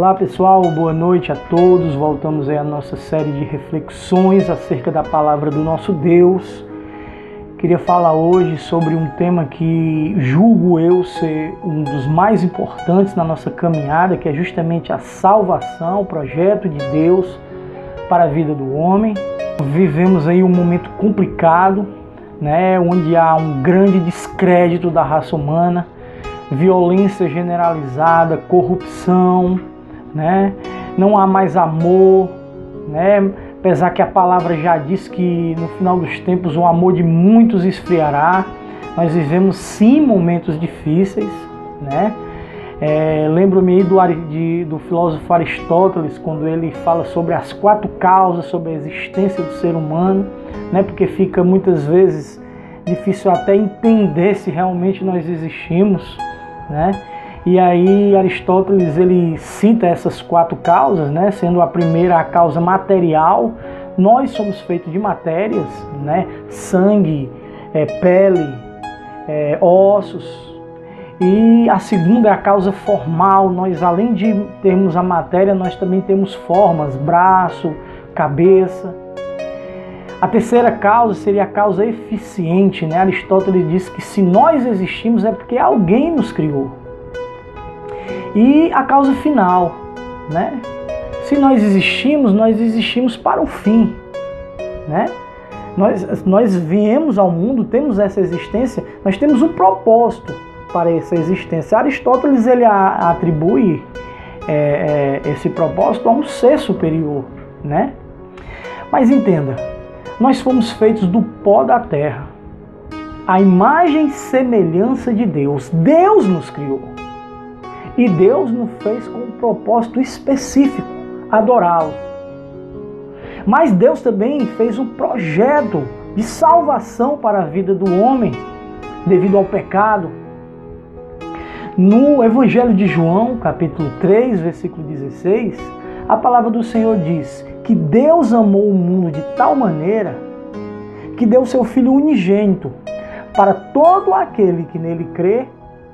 Olá pessoal, boa noite a todos. Voltamos aí à nossa série de reflexões acerca da palavra do nosso Deus. Queria falar hoje sobre um tema que julgo eu ser um dos mais importantes na nossa caminhada, que é justamente a salvação, o projeto de Deus para a vida do homem. Vivemos aí um momento complicado, né, onde há um grande descrédito da raça humana, violência generalizada, corrupção, né? Não há mais amor, né? Apesar que a palavra já diz que no final dos tempos o amor de muitos esfriará. Nós vivemos sim momentos difíceis, né? Lembro-me aí do filósofo Aristóteles, quando ele fala sobre as 4 causas, sobre a existência do ser humano, né? Porque fica muitas vezes difícil até entender se realmente nós existimos, né? E aí Aristóteles ele cita essas 4 causas, né? Sendo a primeira a causa material. Nós somos feitos de matérias, né? Sangue, pele, ossos. E a segunda é a causa formal. Nós, além de termos a matéria, nós também temos formas, braço, cabeça. A terceira causa seria a causa eficiente, né? Aristóteles diz que se nós existimos é porque alguém nos criou. E a causa final, né? Se nós existimos para o fim, né? Nós viemos ao mundo, temos essa existência, nós temos um propósito para essa existência. Aristóteles ele atribui esse propósito a um ser superior, né? Mas entenda, nós fomos feitos do pó da terra, a imagem e semelhança de Deus. Deus nos criou. E Deus nos fez com um propósito específico, adorá-lo. Mas Deus também fez um projeto de salvação para a vida do homem, devido ao pecado. No Evangelho de João, capítulo 3, versículo 16, a palavra do Senhor diz que Deus amou o mundo de tal maneira que deu seu Filho unigênito para todo aquele que nele crê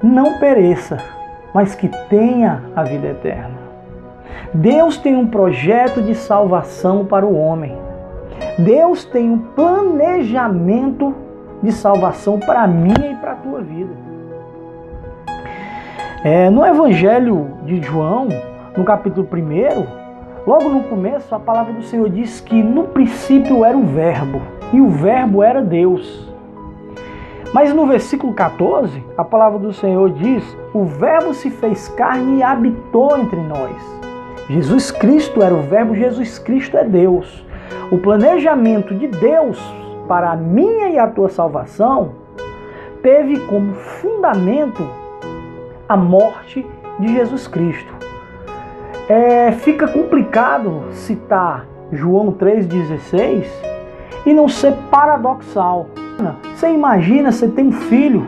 não pereça, mas que tenha a vida eterna. Deus tem um projeto de salvação para o homem. Deus tem um planejamento de salvação para a minha e para a tua vida. No Evangelho de João, no capítulo 1, logo no começo, a palavra do Senhor diz que no princípio era o Verbo, e o Verbo era Deus. Mas no versículo 14, a palavra do Senhor diz: o Verbo se fez carne e habitou entre nós. Jesus Cristo era o Verbo, Jesus Cristo é Deus. O planejamento de Deus para a minha e a tua salvação teve como fundamento a morte de Jesus Cristo. Fica complicado citar João 3,16 e não ser paradoxal. Você imagina, você tem um filho,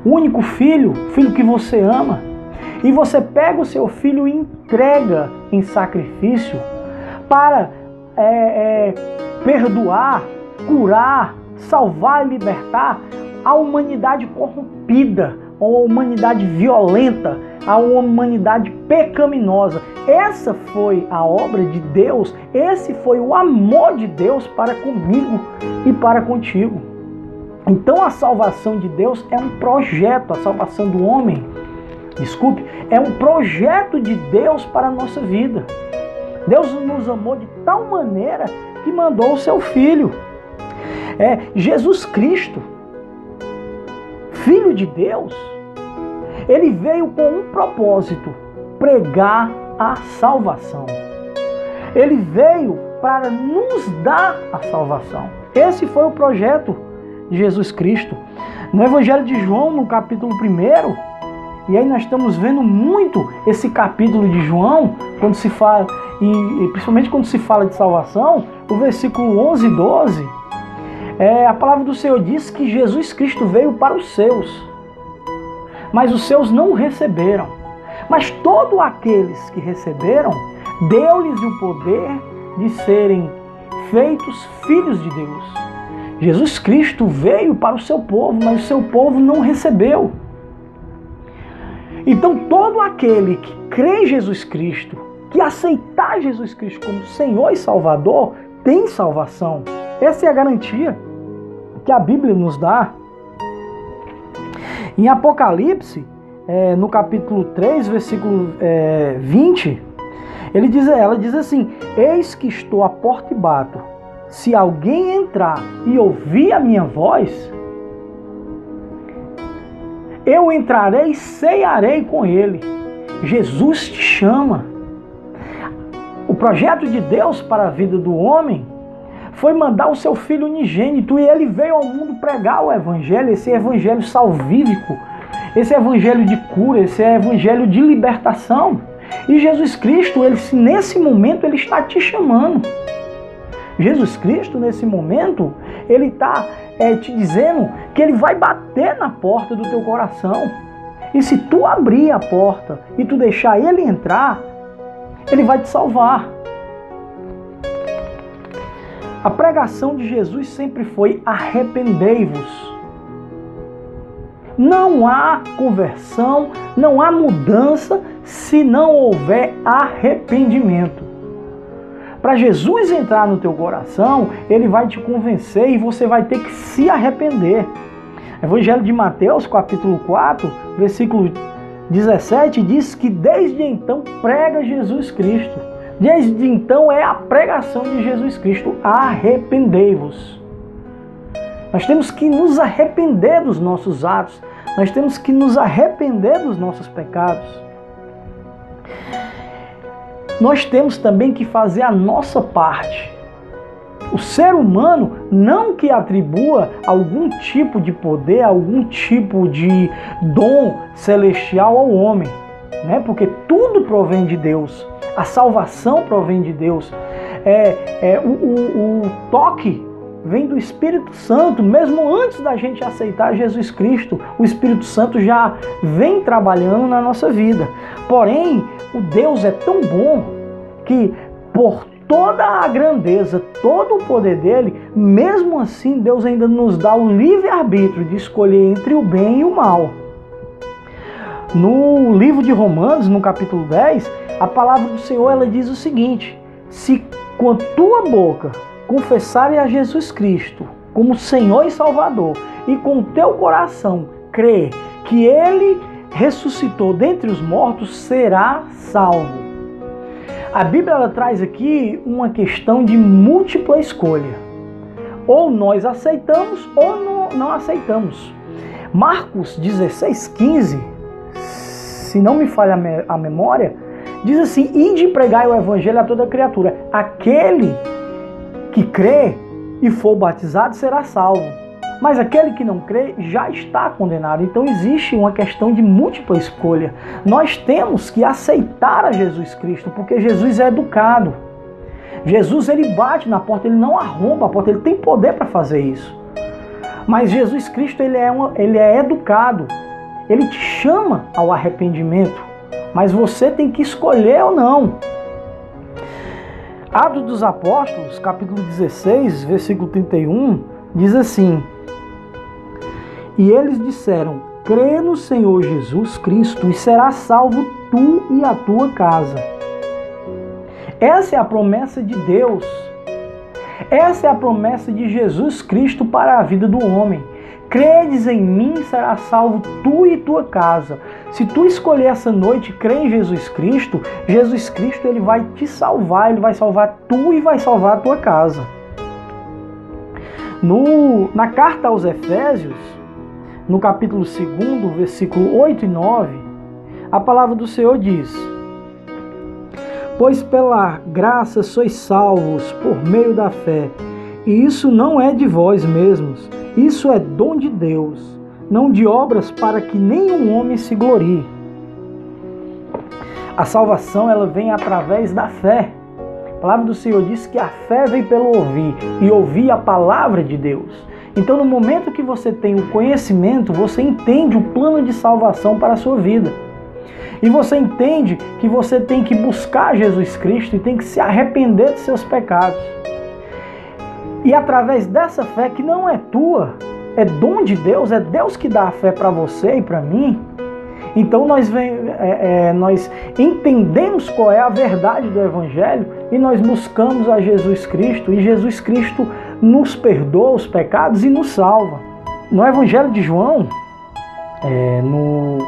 único filho que você ama, e você pega o seu filho e entrega em sacrifício para perdoar, curar, salvar e libertar a humanidade corrompida, a humanidade violenta, a humanidade pecaminosa. Essa foi a obra de Deus, esse foi o amor de Deus para comigo e para contigo. Então a salvação de Deus é um projeto, a salvação do homem, é um projeto de Deus para a nossa vida. Deus nos amou de tal maneira que mandou o seu Filho. Jesus Cristo, Filho de Deus, ele veio com um propósito: pregar a salvação. Ele veio para nos dar a salvação. Esse foi o projeto de Jesus Cristo. No Evangelho de João, no capítulo 1, e aí nós estamos vendo muito esse capítulo de João, quando se fala, e principalmente quando se fala de salvação, o versículo 11 e 12, a palavra do Senhor diz que Jesus Cristo veio para os seus, mas os seus não o receberam. Mas todos aqueles que receberam, deu-lhes o poder de serem feitos filhos de Deus. Jesus Cristo veio para o seu povo, mas o seu povo não recebeu. Então todo aquele crer em Jesus Cristo, que aceitar Jesus Cristo como Senhor e Salvador, tem salvação. Essa é a garantia que a Bíblia nos dá. Em Apocalipse, no capítulo 3, versículo 20, ela diz assim: eis que estou à porta e bato. Se alguém entrar e ouvir a minha voz, eu entrarei e cearei com ele. Jesus te chama. O projeto de Deus para a vida do homem foi mandar o seu Filho unigênito, e ele veio ao mundo pregar o Evangelho, esse Evangelho salvífico, esse Evangelho de cura, esse Evangelho de libertação. E Jesus Cristo, nesse momento, ele está te chamando. Jesus Cristo, nesse momento, ele está te dizendo que ele vai bater na porta do teu coração. E se tu abrir a porta e tu deixar ele entrar, ele vai te salvar. A pregação de Jesus sempre foi: arrependei-vos. Não há conversão, não há mudança se não houver arrependimento. Para Jesus entrar no teu coração, ele vai te convencer e você vai ter que se arrepender. Evangelho de Mateus, capítulo 4, versículo 17, diz que desde então prega Jesus Cristo. Desde então é a pregação de Jesus Cristo: arrependei-vos. Nós temos que nos arrepender dos nossos atos. Nós temos que nos arrepender dos nossos pecados. Nós temos também que fazer a nossa parte. O ser humano não que atribua algum tipo de poder, algum tipo de dom celestial ao homem, né? Porque tudo provém de Deus. A salvação provém de Deus. O toque vem do Espírito Santo. Mesmo antes da gente aceitar Jesus Cristo, o Espírito Santo já vem trabalhando na nossa vida. Porém, o Deus é tão bom que, por toda a grandeza, todo o poder dele, mesmo assim Deus ainda nos dá o livre-arbítrio de escolher entre o bem e o mal. No livro de Romanos, no capítulo 10, a palavra do Senhor, ela diz o seguinte: se com a tua boca confessares a Jesus Cristo como Senhor e Salvador, e com o teu coração crer que ele ressuscitou dentre os mortos, será salvo. A Bíblia, ela traz aqui uma questão de múltipla escolha. Ou nós aceitamos ou não aceitamos. Marcos 16:15, se não me falha a memória, diz assim: ide pregai o evangelho a toda criatura. Aquele que crê e for batizado será salvo, mas aquele que não crê já está condenado. Então existe uma questão de múltipla escolha. Nós temos que aceitar a Jesus Cristo, porque Jesus é educado. Jesus, ele bate na porta, ele não arromba a porta, ele tem poder para fazer isso. Mas Jesus Cristo, ele é educado. Ele te chama ao arrependimento, mas você tem que escolher ou não. Atos dos Apóstolos, capítulo 16, versículo 31, diz assim: e eles disseram: crê no Senhor Jesus Cristo e serás salvo tu e a tua casa. Essa é a promessa de Deus. Essa é a promessa de Jesus Cristo para a vida do homem. Credes em mim, serás salvo tu e tua casa. Se tu escolher essa noite crer em Jesus Cristo ele vai te salvar, ele vai salvar tu e vai salvar a tua casa. Na carta aos Efésios, no capítulo 2, versículo 8 e 9, a palavra do Senhor diz: pois pela graça sois salvos por meio da fé, e isso não é de vós mesmos, isso é dom de Deus, não de obras, para que nenhum homem se glorie. A salvação, ela vem através da fé. A palavra do Senhor diz que a fé vem pelo ouvir, e ouvir a palavra de Deus. Então, no momento que você tem o conhecimento, você entende o plano de salvação para a sua vida. E você entende que você tem que buscar Jesus Cristo e tem que se arrepender de seus pecados. E através dessa fé, que não é tua, é dom de Deus, é Deus que dá a fé para você e para mim. Então nós entendemos qual é a verdade do Evangelho e nós buscamos a Jesus Cristo, e Jesus Cristo nos perdoa os pecados e nos salva. No Evangelho de João, no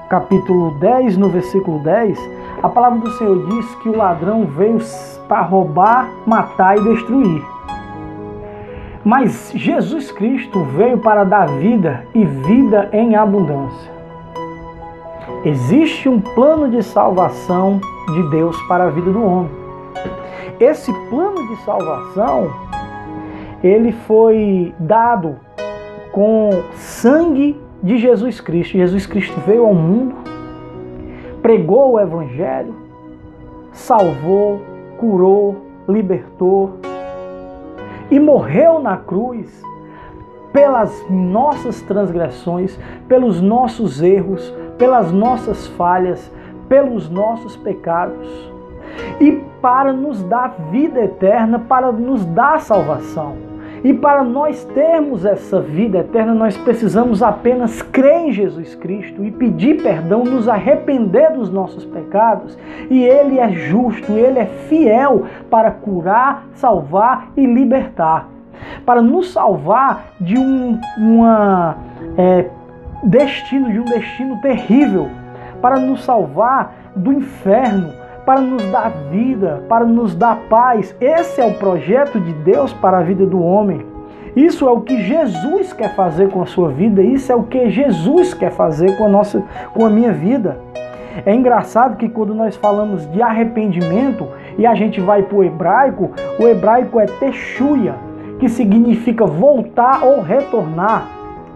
capítulo 10, no versículo 10, a palavra do Senhor diz que o ladrão veio para roubar, matar e destruir. Mas Jesus Cristo veio para dar vida e vida em abundância. Existe um plano de salvação de Deus para a vida do homem. Esse plano de salvação, ele foi dado com sangue de Jesus Cristo. Jesus Cristo veio ao mundo, pregou o Evangelho, salvou, curou, libertou e morreu na cruz pelas nossas transgressões, pelos nossos erros, pelas nossas falhas, pelos nossos pecados, e para nos dar vida eterna, para nos dar salvação. E para nós termos essa vida eterna, nós precisamos apenas crer em Jesus Cristo e pedir perdão, nos arrepender dos nossos pecados, e Ele é justo, Ele é fiel para curar, salvar e libertar, para nos salvar de um destino terrível, para nos salvar do inferno, para nos dar vida, para nos dar paz. Esse é o projeto de Deus para a vida do homem. Isso é o que Jesus quer fazer com a sua vida, isso é o que Jesus quer fazer com a minha vida. É engraçado que quando nós falamos de arrependimento e a gente vai para o hebraico é teshuia, que significa voltar ou retornar,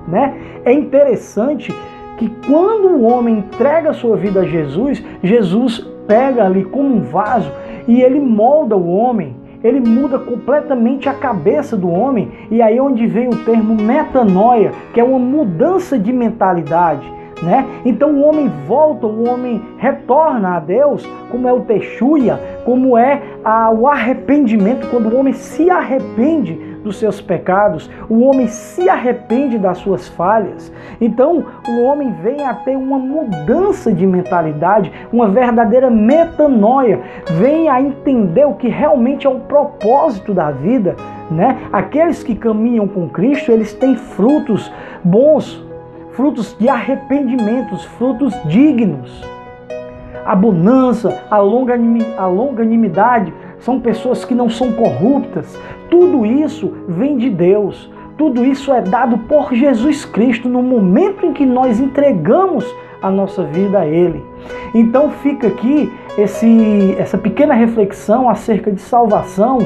né? É interessante que quando o homem entrega a sua vida a Jesus, Jesus pega ali como um vaso e ele molda o homem, ele muda completamente a cabeça do homem, e aí é onde vem o termo metanoia, que é uma mudança de mentalidade, né? Então o homem volta, o homem retorna a Deus, como é o teshuia, como é o arrependimento, quando o homem se arrepende dos seus pecados, o homem se arrepende das suas falhas. Então o homem vem a ter uma mudança de mentalidade, uma verdadeira metanoia, vem a entender o que realmente é o propósito da vida, né? Aqueles que caminham com Cristo, eles têm frutos bons, frutos de arrependimentos, frutos dignos. A bonança, a longanimidade, são pessoas que não são corruptas. Tudo isso vem de Deus. Tudo isso é dado por Jesus Cristo no momento em que nós entregamos a nossa vida a Ele. Então fica aqui essa pequena reflexão acerca de salvação.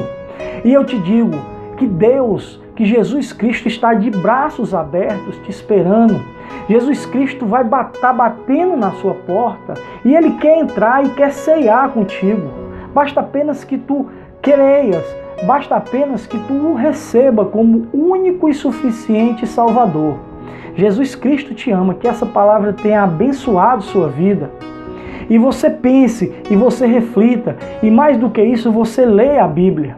E eu te digo que Deus, que Jesus Cristo está de braços abertos te esperando. Jesus Cristo vai estar batendo na sua porta e Ele quer entrar e quer ceiar contigo. Basta apenas que tu creias, basta apenas que tu o receba como único e suficiente Salvador. Jesus Cristo te ama, que essa palavra tenha abençoado sua vida. E você pense, e você reflita, e mais do que isso, você leia a Bíblia.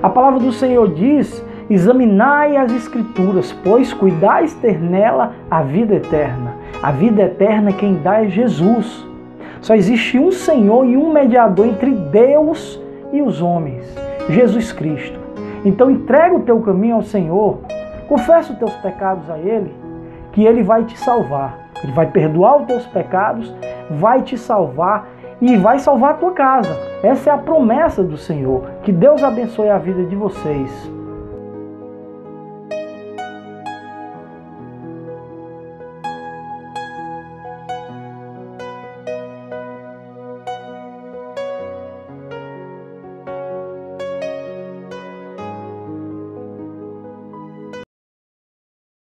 A palavra do Senhor diz: examinai as Escrituras, pois cuidais ter nela a vida eterna. A vida eterna quem dá é Jesus. Só existe um Senhor e um mediador entre Deus e os homens, Jesus Cristo. Então entrega o teu caminho ao Senhor, confessa os teus pecados a Ele, que Ele vai te salvar. Ele vai perdoar os teus pecados, vai te salvar e vai salvar a tua casa. Essa é a promessa do Senhor. Que Deus abençoe a vida de vocês.